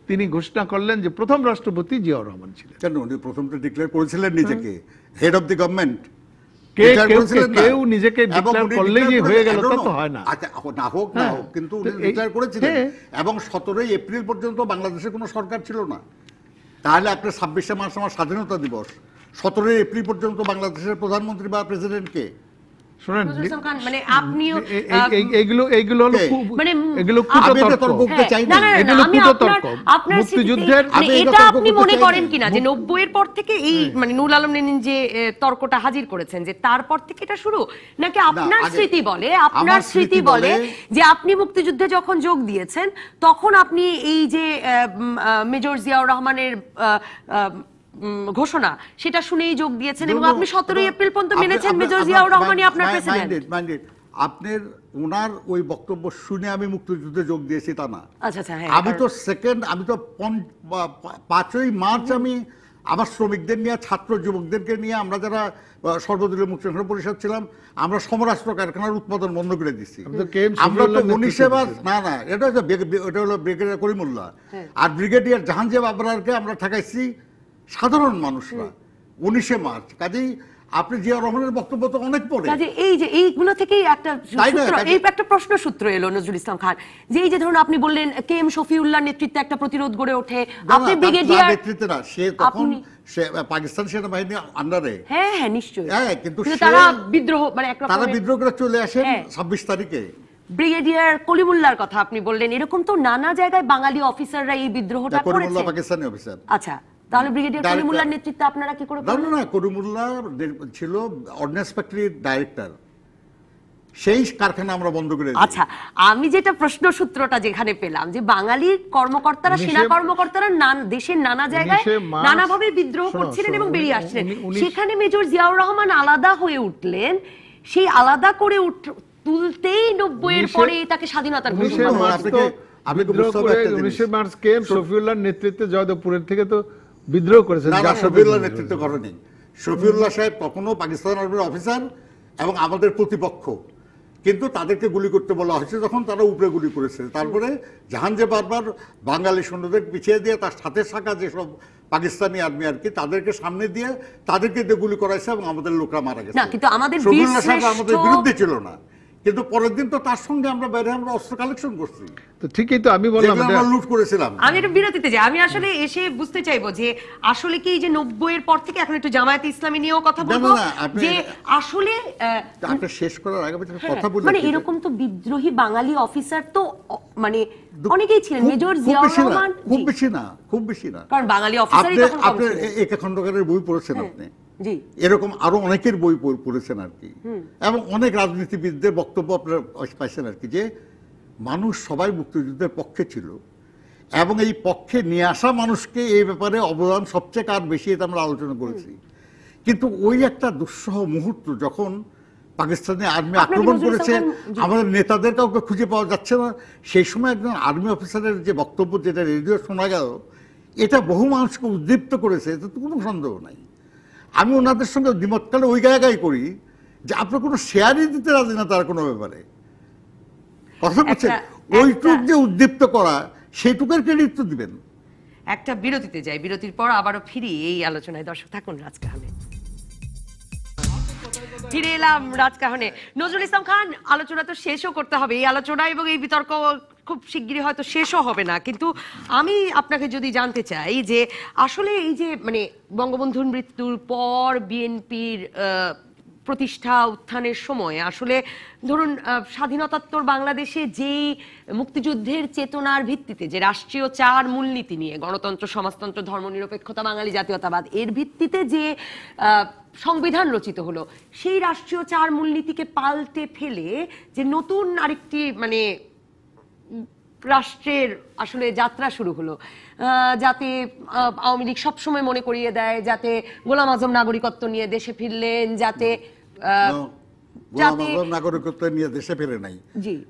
তিনি ঘোষণা করলেন যে প্রথম রাষ্ট্রপতি জিয়াউর রহমান ছিলেন। কেন উনি প্রথমটা ডিক্লেয়ার করেছিলেন নিজেকে হেড অফ দি গভর্নমেন্ট? কেউ নিজেকে ডিক্লেয়ার করলেই যে হয়ে গেল তা তো হয় না। আচ্ছা, না হোক না হোক, কিন্তু উনি ডিক্লেয়ার করেছিলেন, এবং 17 এপ্রিল পর্যন্ত বাংলাদেশে কোনো সরকার ছিল না। তাহলে আপনার 26শে মার্চ আমার স্বাধীনতা দিবস, 17 এপ্রিল পর্যন্ত বাংলাদেশের প্রধানমন্ত্রী বা প্রেসিডেন্ট কে? শোনেন, মানে আপনিও এইগুলো হলো মানে এগুলো কুতর্ক, এগুলো কুতর্ক। মুক্তিযুদ্ধের এটা আপনি মনে করেন কিনা যে 90 এর পর থেকে এই মানে নুরুল আলম মেরিন যে তর্কটা হাজির করেছেন, যে তারপর থেকে এটা শুরু, নাকি আপনার স্মৃতি বলে যে আপনি মুক্তিযুদ্ধে যখন যোগ দিয়েছেন তখন আপনি এই যে মেজর জিয়াউর রহমানের ঘোষণা সেটা শুনেই যোগ দিয়েছেন, এবং আপনি 17 এপ্রিল পর্যন্ত মেনেছেন মেজর জিয়াউর রহমানই আপনার প্রেসিডেন্ট? আপনার ওনার ওই বক্তব্য শুনে আমি মুক্তিযুদ্ধে যোগ দিয়েছি তা না। আচ্ছা, আমি তো 5ই মার্চ আমি আমার শ্রমিকদের নিয়ে, ছাত্র যুবকদেরকে নিয়ে আমরা যারা সর্বদলীয় মুক্তি সংগ্রাম পরিষদ ছিলাম, আমরা সমরাষ্ট্র কারখানার উৎপাদন বন্ধ করে দিচ্ছি। আমরা তো 19 মার্চ, না এটা হলো ব্রিগেডিয়ার করিমুল্লাহ আর ব্রিগেডিয়ার জাহাঙ্গীর আবরারকে আমরা ঠেকাইছি সাধারণ মানুষরা 19 মার্চ। কাজেই আপনি জিয়াউর রহমানের বক্তব্য তো অনেক পরে, কাজে এই যে এইগুলো থেকেই একটা সূত্র, এই একটা প্রশ্ন সূত্র এলো নজরুল ইসলাম খান, যে এই যে ধরুন আপনি বললেন কে এম শফিউল্লাহর নেতৃত্বে একটা প্রতিরোধ গড়ে ওঠে, আপনি ব্রিগেডিয়ার নেতৃত্বে না, সে তখন সে পাকিস্তান সেনাবাহিনী আন্ডারে, হ্যাঁ হ্যাঁ নিশ্চয়ই, হ্যাঁ, কিন্তু তারা বিদ্রোহ মানে তারা বিদ্রোহ করে চলে আসেন 26 তারিখে। ব্রিগেডিয়ার কলিমুল্লাহর কথা আপনি বললেন, এরকম তো নানা জায়গায় বাঙালি অফিসাররা এই বিদ্রোহটা করিমুল্লাহ করেছে। পাকিস্তানি অফিসার। আচ্ছা, তাহলে ব্রিগেডিয়ার কলিমুল্লাহর নেতৃত্বে আপনারা কি করে? না, করিমুল্লাহ ছিল অর্ডিন্যান্স ফ্যাক্টরির ডাইরেক্টর, সেই কারখানা আমরা বন্ধ করে দিই। আচ্ছা, আমি যেটা প্রশ্ন সূত্রটা যেখানে পেলাম যে বাঙালি কর্মকর্তারা, সেনা কর্মকর্তারা দেশের নানা জায়গায় নানাভাবে বিদ্রোহ করছিলেন এবং বেরিয়ে আসছিলেন, সেখানে মেজর জিয়াউর রহমান আলাদা হয়ে উঠলেন, সেই আলাদা করে তুলতেই 90 এর পরে তাকে স্বাধীনতার ঘোষণা। 19 মার্চ কে এম শফিউল্লাহর নেতৃত্বে জয়দেবপুরের থেকে তো বিদ্রোহ করেছেন। না, শফিউল্লাহ নেতৃত্ব করেনি। শফিউল্লাহ সাহেব তখনও পাকিস্তান আর্মির অফিসার এবং আমাদের প্রতিপক্ষ, কিন্তু তাদেরকে গুলি করতে বলা হয়েছে যখন তারা উপরে গুলি করেছে। তারপরে জাহাঙ্গীর বারবার বাঙালি সৈন্যদের পিছিয়ে দিয়ে তার সাথে থাকা যেসব পাকিস্তানি আর্মি আর কি তাদেরকে সামনে দিয়ে তাদেরকে দিয়ে গুলি করাইছে এবং আমাদের লোকরা মারা গেছে। না, কিন্তু আমাদের শফিউল্লাহ সাহেব আমাদের বিরুদ্ধে ছিল না, কিন্তু পরের দিন তো তার সঙ্গে আমরা বাইরে আমরা অস্ত্র কালেকশন করছি, তো ঠিকই তো আমি বললাম আমরা লুট করেছিলাম। আমি একটু বিরতিতে যাই, আমি আসলে এসে বুঝতে চাইবো যে আসলে কি যে 90 এর পর থেকে এখন একটু জামায়াতে ইসলামী নিয়েও কথা বলবো, যে আসলে আপনি শেষ করার আগে কথা বলি, মানে এরকম তো বিদ্রোহী বাঙালি অফিসার তো মানে অনেকেই ছিলেন, মেজর জিয়াউর রহমান খুব বেশি না, কারণ বাঙালি অফিসারই তখন কম আপনি ছিল। একে খন্দকারের বই পড়েছেন আপনি, জি, এরকম আরো অনেকের বই পড়েছেন আর কি, এবং অনেক রাজনীতিবিদদের বক্তব্য আপনারা পাইছেন আর কি, যে মানুষ সবাই মুক্তিযুদ্ধের পক্ষে ছিল এবং এই পক্ষে নিয়ে আসা মানুষকে এই ব্যাপারে অবদান সবচেয়ে কার বেশি, এটা আমরা আলোচনা করেছি। কিন্তু ওই একটা দুঃসহ মুহূর্ত যখন পাকিস্তানি আর্মি আক্রমণ করেছে, আমাদের নেতাদের কাউকে খুঁজে পাওয়া যাচ্ছে না, সেই সময় একজন আর্মি অফিসারের যে বক্তব্য, যেটা রেডিও শোনা গেল, এটা বহু মানুষকে উদ্দীপ্ত করেছে, এতে তো কোনো সন্দেহ নাই। আমি ওনাদের সঙ্গে দ্বিমতকালে ওই জায়গায় করি যে আপনার কোনো শেয়ারই দিতে রাজি না তার কোনো ব্যাপারে, কথা বলছেন, ওইটুক যে উদ্দীপ্ত করা সেইটুকের ক্রেডিট তো দিবেন। একটা বিরতিতে যাই, বিরতির পর আবারও ফিরি এই আলোচনায়। দর্শক থাকুন রাজকাহনে, ফিরে এলাম রাজকাহনে। নজরুল ইসলাম খান, আলোচনা তো শেষও করতে হবে, এই আলোচনা এবং এই বিতর্ক খুব শিগগিরই হয়তো শেষও হবে না, কিন্তু আমি আপনাকে যদি জানতে চাই যে আসলে এই যে মানে বঙ্গবন্ধুর মৃত্যুর পর বিএনপির প্রতিষ্ঠা উত্থানের সময় আসলে ধরুন স্বাধীনতাত্তর বাংলাদেশে যেই মুক্তিযুদ্ধের চেতনার ভিত্তিতে যে রাষ্ট্রীয় 4 মূলনীতি নিয়ে গণতন্ত্র, সমাজতন্ত্র, ধর্মনিরপেক্ষতা, বাঙালি জাতীয়তাবাদ, এর ভিত্তিতে যে সংবিধান রচিত হলো, সেই রাষ্ট্রীয় 4 মূলনীতিকে পাল্টে ফেলে যে নতুন আরেকটি মানে রাষ্ট্রের আসলে যাত্রা শুরু হলো, যাতে আওয়ামী লীগ সবসময় মনে করিয়ে দেয় যাতে গোলাম আজম নাগরিকত্ব নিয়ে দেশে ফিরলেন, যাতে গোলাম আজম নাগরিকত্ব নিয়ে দেশে ফেরে নাই,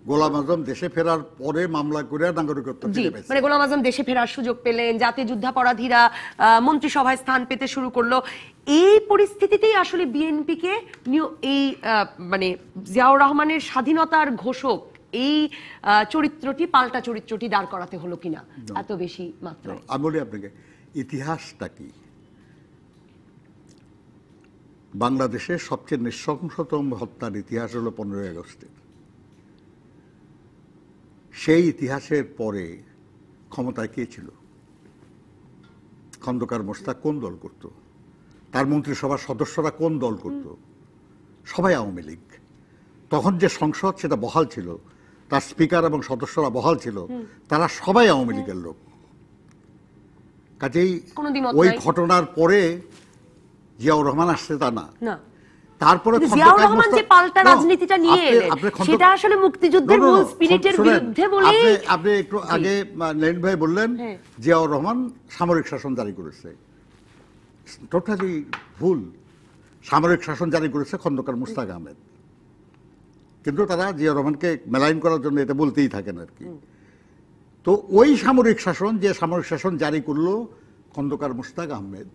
গোলাম আজম দেশে ফেরার পরে মামলা করে নাগরিকত্ব ফিরে পেয়েছে, মানে গোলাম আজম দেশে ফেরার সুযোগ পেলেন, যাতে যুদ্ধাপরাধীরা মন্ত্রিসভায় স্থান পেতে শুরু করলো। এই পরিস্থিতিতেই আসলে বিএনপিকে এই মানে জিয়াউর রহমানের স্বাধীনতার ঘোষক এই চরিত্রটি, পাল্টা চরিত্রটি দাঁড় করাতে হলো কিনা এত বেশি মাত্রায়? আমি বলি আপনাকে, ইতিহাসটা কি? বাংলাদেশের সবচেয়ে নৃশংসতম হত্যার ইতিহাস হলো 15ই আগস্টের। সেই ইতিহাসের পরে ক্ষমতায় কে ছিল? খন্দকার মোশতাক কোন দল করত? তার মন্ত্রিসভার সদস্যরা কোন দল করত? সবাই আওয়ামী লীগ। তখন যে সংসদ সেটা বহাল ছিল, তার স্পিকার এবং সদস্যরা বহাল ছিল, তারা সবাই আওয়ামী লীগের লোক। কাজেই ওই ঘটনার পরে জিয়াউর রহমান আসছে তা না, তারপরে জিয়াউর রহমান যে পাল্টা রাজনীতিটা নিয়ে এলেন সেটা আসলে মুক্তিযুদ্ধের মূল স্পিরিটের বিরুদ্ধে বলেই। আপনি একটু আগে লেন ভাই বললেন জিয়াউর রহমান সামরিক শাসন জারি করেছে, টোটালি ভুল। সামরিক শাসন জারি করেছে খন্দকার মোশতাক আহমেদ, কিন্তু তারা জিয়াউর রহমানকে মেলাইন করার জন্য এটা বলতেই থাকেন আর কি। তো ওই সামরিক শাসন, যে সামরিক শাসন জারি করলো খন্দকার মোশতাক আহমেদ,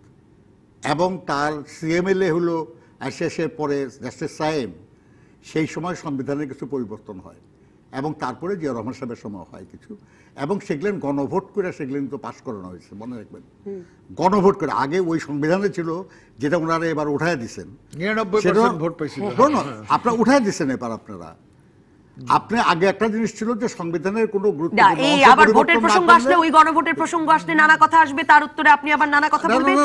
এবং তার সিএমএলএ হলো আইসিএসের পরে জাস্টিস সাহেব, সেই সময় সংবিধানের কিছু পরিবর্তন হয় এবং তারপরে জিয়া রহমান সাহেবের সময় হয় কিছু, এবং সেগুলো গণভোট করে সেগুলো তো পাশ করানো হয়েছে, মনে রাখবেন। গণভোট করে, আগে ওই সংবিধানে ছিল যেটা ওনারা এবার উঠায় দিচ্ছেন, 99% ভোট পাইছিল। আপনারা উঠায় দিচ্ছেন এবার আপনারা। আপনি আগে একটা জিনিস ছিল যে সংবিধানের কোনো গুরুত্ব না, এই আবার ভোটের প্রসঙ্গ আসলে, ওই গণভোটের প্রসঙ্গ আসলে নানা কথা আসবে, তার উত্তরে আপনি আবার নানা কথা বলবেন।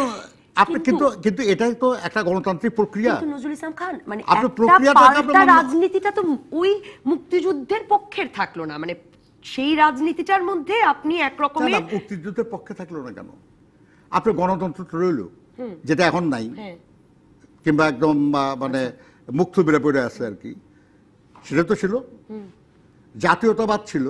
আপনি কিন্তু এটাই তো একটা গণতান্ত্রিক প্রক্রিয়া। কিন্তু নজরুল ইসলাম খান, মানে আপনি একটা প্রক্রিয়াটাকে পাল্টা আপনার রাজনীতিটা তো ওই মুক্তিযুদ্ধের পক্ষের থাকলো না, মানে সেই রাজনীতিটার মধ্যে আপনি একরকমের মুক্তিযুদ্ধের পক্ষে থাকলো না কেন? আপনি গণতন্ত্র রইল, যেটা এখন নাই, কিংবা একদম মানে মুক্ত বেড়ে পড়ে আছে আর কি, সেটা তো ছিল। জাতীয়তাবাদ ছিল,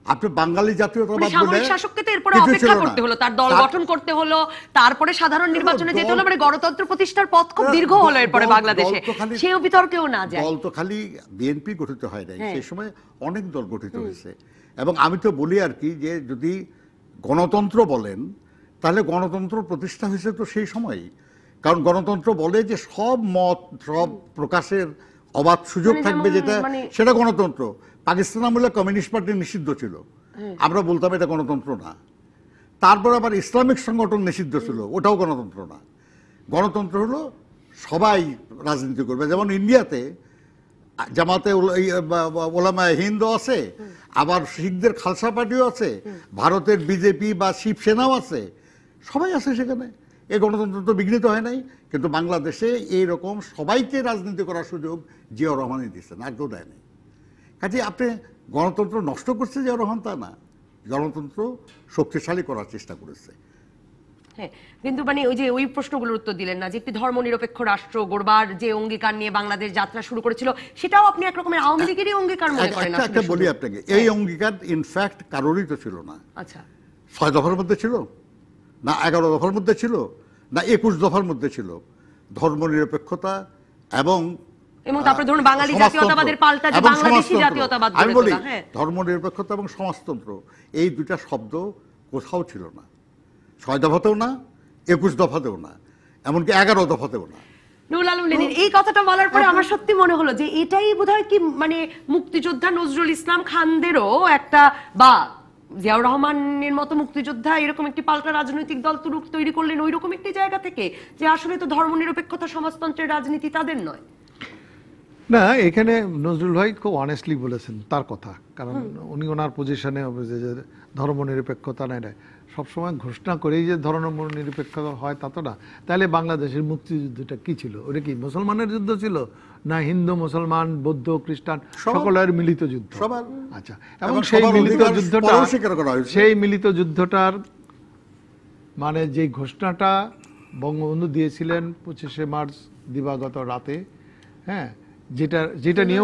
আপনি বাঙালি জাতীয়তাবাদ বলে সামরিক শাসককে তো এরপরে অপেক্ষা করতে হলো, তার দল গঠন করতে হলো, তারপরে সাধারণ নির্বাচনে যেতে হলো, মানে গণতন্ত্র প্রতিষ্ঠার পথ খুব দীর্ঘ হলো এরপরে বাংলাদেশে। সেও বিতর্কেও না যায়। দল তো খালি বিএনপি গঠিত হয় নাই, সেই সময় অনেক দল গঠিত হয়েছে। এবং আমি তো বলি আর কি, যে যদি গণতন্ত্র বলেন তাহলে গণতন্ত্র প্রতিষ্ঠা হয়েছে তো সেই সময়ই, কারণ গণতন্ত্র বলে যে সব মত সব প্রকাশের অবাধ সুযোগ থাকবে, যেটা সেটা গণতন্ত্র। পাকিস্তান আমলে কমিউনিস্ট পার্টি নিষিদ্ধ ছিল, আমরা বলতাম এটা গণতন্ত্র না। তারপর আবার ইসলামিক সংগঠন নিষিদ্ধ ছিল, ওটাও গণতন্ত্র না। গণতন্ত্র হলো সবাই রাজনীতি করবে, যেমন ইন্ডিয়াতে জামাতে ওলামা হিন্দ আছে, আবার শিখদের খালসা পার্টিও আছে, ভারতের বিজেপি বা শিবসেনাও আছে, সবাই আছে সেখানে। এই গণতন্ত্র তো বিঘ্নিত হয় নাই। কিন্তু বাংলাদেশে এইরকম সবাইকে রাজনীতি করার সুযোগ জিয়াউর রহমানই দিচ্ছেন, আর কেউ দেয় নাই। কাজে আপনি গণতন্ত্র নষ্ট করছে জিয়াউর রহমান তা না, গণতন্ত্র শক্তিশালী করার চেষ্টা করেছে। হ্যাঁ, কিন্তু মানে ওই যে ওই প্রশ্নগুলোর উত্তর দিলেন না, যে একটি ধর্মনিরপেক্ষ রাষ্ট্র গড়বার যে অঙ্গীকার নিয়ে বাংলাদেশ যাত্রা শুরু করেছিল, সেটাও আপনি একরকমের আওয়ামী লীগেরই অঙ্গীকার মনে করেন? একটা বলি আপনাকে, এই অঙ্গীকার ইনফ্যাক্ট কারোরই তো ছিল না। আচ্ছা, 6 দফার মধ্যে ছিল না, 11 দফার মধ্যে ছিল না, 21 দফার মধ্যে ছিল। ধর্মনিরপেক্ষতা এবং তারপরে ধরুন বাঙালি জাতীয়তাবাদের পাল্টা যে বাংলাদেশী জাতীয়তাবাদ, আমি বলি ধর্মনিরপেক্ষতা এবং সমাজতন্ত্র, এই দুটা শব্দ কোথাও ছিল না। 6 দফাতেও না, 21 দফাতেও না, এমনকি 11 দফাতেও না। নুরুল আলম লিলির এই কথাটা বলার পরে আমার সত্যি মনে হলো যে এটাই বোধহয় কি মানে মুক্তিযোদ্ধা নজরুল ইসলাম খানদেরও একটা, বা জিয়াউর রহমানের মতো মুক্তিযোদ্ধা এরকম একটি পাল্টা রাজনৈতিক দল তৈরি করলেন ওই রকম একটি জায়গা থেকে, যে আসলে তো ধর্মনিরপেক্ষতা সমাজতন্ত্রের রাজনীতি তাদের নয়। না, এখানে নজরুল ভাই খুব অনেস্টলি বলেছেন তার কথা, কারণ উনি ওনার পজিশনে যে ধর্মনিরপেক্ষতা নেয় সবসময় ঘোষণা করেই যে ধর্মনিরপেক্ষতা হয় তা তো না। তাহলে বাংলাদেশের মুক্তিযুদ্ধটা কি ছিল? ওটা কি মুসলমানের যুদ্ধ ছিল, না হিন্দু মুসলমান বৌদ্ধ খ্রিস্টান সকলের মিলিত যুদ্ধ? আচ্ছা, এবং সেই মিলিত যুদ্ধটার মানে যে ঘোষণাটা বঙ্গবন্ধু দিয়েছিলেন 25শে মার্চ দিবাগত রাতে, হ্যাঁ, যেটা নিয়ে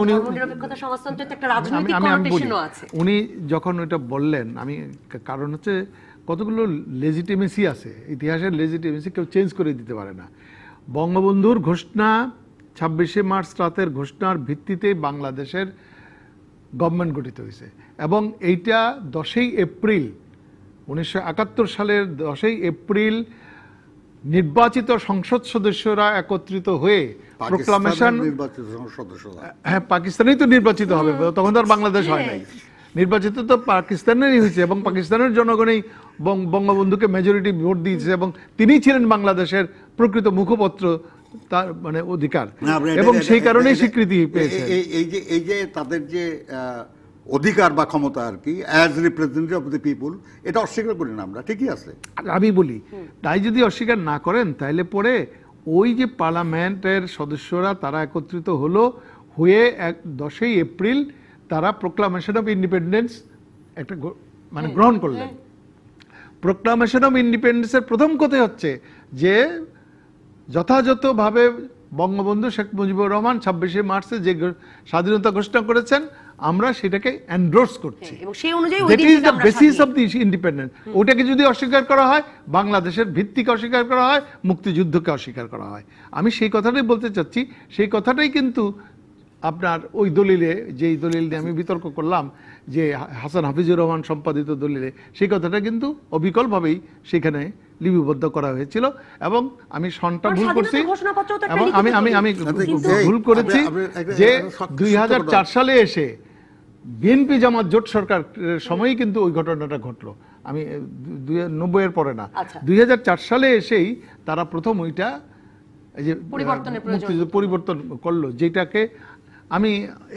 উনি যখন ওইটা বললেন, আমি কারণ হচ্ছে কতগুলো লেজিটিমেসি আছে, ইতিহাসের লেজিটিমেসি কেউ চেঞ্জ করে দিতে পারে না। বঙ্গবন্ধুর ঘোষণা 26শে মার্চ রাতের ঘোষণার ভিত্তিতে বাংলাদেশের গভর্নমেন্ট গঠিত হয়েছে, এবং এইটা 10ই এপ্রিল 1971 সালের 10ই এপ্রিল নির্বাচিত সংসদ সদস্যরা একত্রিত হয়ে প্রোক্লামেশন, হ্যাঁ পাকিস্তানেই তো নির্বাচিত হবে, তখন তো আর বাংলাদেশ হয় নাই, নির্বাচিত তো পাকিস্তানেরই হয়েছে, এবং পাকিস্তানের জনগণই বঙ্গবন্ধুকে মেজরিটি ভোট দিয়েছে, এবং তিনিই ছিলেন বাংলাদেশের প্রকৃত মুখপত্র, তার মানে অধিকার, এবং সেই কারণেই স্বীকৃতি পেয়েছে। এই যে তাদের যে অধিকার বা ক্ষমতা আর কি, as representative of the people, এটা অস্বীকার করি না আমরা, ঠিকই আছে। আমি বলি তাই যদি অস্বীকার না করেন তাহলে পরে ওই যে পার্লামেন্টের সদস্যরা তারা একত্রিত হয়ে 10ই এপ্রিল তারা প্রোক্লামেশন অফ ইন্ডিপেন্ডেন্স একটা মানে গ্রহণ করলেন। প্রোক্লামেশন অফ ইন্ডিপেন্ডেন্সের প্রথম কথা হচ্ছে যে যথাযথভাবে বঙ্গবন্ধু শেখ মুজিবুর রহমান 26শে মার্চে যে স্বাধীনতা ঘোষণা করেছেন আমরা সেটাকে এন্ডোর্স করছি, that is the basis of the independence. ওটাকে যদি অস্বীকার করা হয়, বাংলাদেশের ভিত্তিকে অস্বীকার করা হয়, মুক্তিযুদ্ধকে অস্বীকার করা হয়। আমি সেই কথাটাই বলতে চাচ্ছি, সেই কথাটাই কিন্তু আপনার ওই দলিলে, যেই দলিল নিয়ে আমি বিতর্ক করলাম যে হাসান হাফিজুর রহমান সম্পাদিত দলিলে, সেই কথাটা কিন্তু অবিকলভাবেই সেখানে লিপিবদ্ধ করা হয়েছিল। এবং আমি সনটা ভুল করছি, এবং আমি ভুল করেছি যে 2004 সালে এসে বিএনপি জামাত জোট সরকার সময়ই কিন্তু ওই ঘটনাটা ঘটলো। আমি 90 এর পরে না, 2004 সালে এসেই তারা প্রথম ওইটা এই যে মুক্তিযুদ্ধ পরিবর্তন করলো, যেটাকে আমি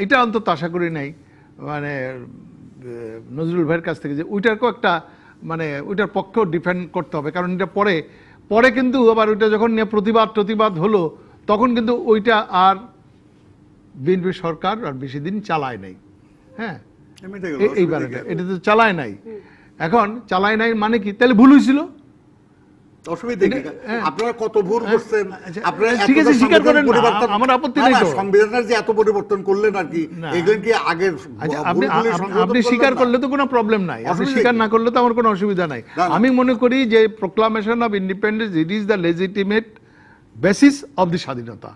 এটা অন্তত আশা করি নাই মানে নজরুল ভাইয়ের কাছ থেকে যে ওইটারকেও একটা মানে ওইটার পক্ষেও ডিফেন্ড করতে হবে, কারণ এটা পরে কিন্তু আবার ওইটা যখন নিয়ে প্রতিবাদ হলো তখন কিন্তু ওইটা আর বিএনপি সরকার আর বেশি দিন চালায় নাই। হ্যাঁ, এইবার এটা তো চালায় নাই। এখন চালায় নাই মানে কি, তাহলে ভুল হয়েছিল? অসুবিধা কি? আপনারা কত ভুল করছেন, আপনারা ঠিক আছে স্বীকার করেন, আমার আপত্তি নেই তো। সংবিধানের যে এত পরিবর্তন করলেন আর কি, এগুলো কি আগের আপনি স্বীকার করলে তো কোনো প্রবলেম নাই, আপনি স্বীকার না করলে তো আমার কোনো অসুবিধা নাই। আমি মনে করি যে proclamation of independence it is the legitimate basis of the স্বাধীনতা।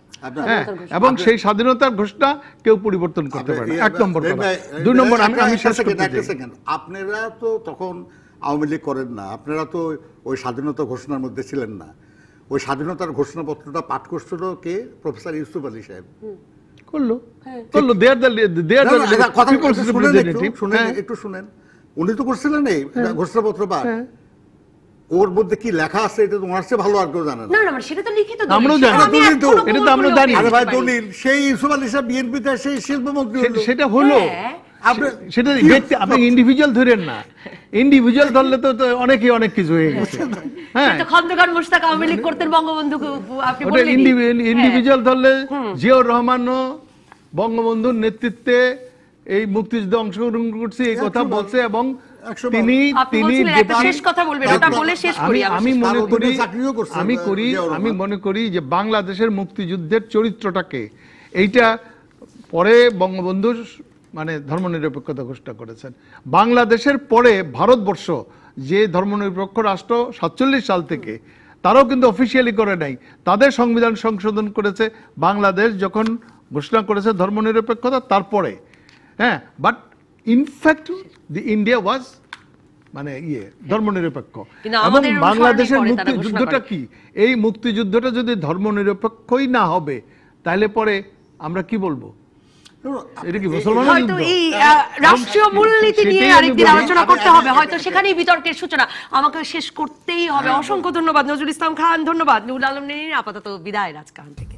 হ্যাঁ, এবং সেই স্বাধীনতার ঘোষণা কেউ পরিবর্তন করতে পারে না, 1 নম্বর কথা। 2 নম্বর আমি শেষ করতে চাই, আপনারা তো তখন আওয়ামী লীগ করেন না, আপনারা তো ওই স্বাধীনতা ঘোষণার মধ্যে ছিলেন না। ওই স্বাধীনতার ঘোষণাপত্রটা পাঠ করছিল কে? প্রফেসর ইউসুফ আলী সাহেব করলো। একটু শুনেন, উনি তো করছিলেন এই ঘোষণাপত্র পাঠ। ওর মধ্যে কি লেখা আছে এটা তো ওনার চেয়ে ভালো আর কেউ জানে না। সেটা তো লিখিত, আমরাও জানি, এটা তো আমরা জানি। আরে ভাই দলিল, সেই ইউসুফ আলী সাহেব বিএনপিতে সেই শিল্পমন্ত্রী সেটা হলো, সেটা আপনি ইন্ডিভিজুয়াল ধরেন না, ইন্ডিভিজুয়াল ধরলে তো অনেকেই অনেক কিছু হয়ে গেছে। হ্যাঁ, খন্দকার মোশতাক আওয়ামী লীগ করতেন, বঙ্গবন্ধুকে আপনি বললেন ইন্ডিভিজুয়াল ধরলে জিয়াউর রহমানও বঙ্গবন্ধুর নেতৃত্বে এই মুক্তিযুদ্ধে অংশগ্রহণ করছে এই কথা বলছে, এবং আমি মনে করি যে বাংলাদেশের মুক্তিযুদ্ধের চরিত্রটাকে এইটা পরে বঙ্গবন্ধু মানে ধর্মনিরপেক্ষতা ঘোষণা করেছেন। বাংলাদেশের পরে ভারতবর্ষ যে ধর্মনিরপেক্ষ রাষ্ট্র 47 সাল থেকে, তারাও কিন্তু অফিসিয়ালি করে নাই, তাদের সংবিধান সংশোধন করেছে বাংলাদেশ যখন ঘোষণা করেছে ধর্মনিরপেক্ষতা তারপরে। হ্যাঁ, but in fact the India was মানে ধর্মনিরপেক্ষ। এবং বাংলাদেশের মুক্তিযুদ্ধটা কি, এই মুক্তিযুদ্ধটা যদি ধর্মনিরপেক্ষই না হবে তাহলে পরে আমরা কি বলবো? এটা কি মুসলমানের যুদ্ধ? এই রাষ্ট্রীয় মূলনীতি নিয়ে আরেকদিন আলোচনা করতে হবে, হয়তো সেখানেই বিতর্কের সূচনা। আমাকে শেষ করতেই হবে। অসংখ্য ধন্যবাদ নজরুল ইসলাম খান, ধন্যবাদ নুরুল আলম। আপাতত বিদায় রাজকাহন থেকে।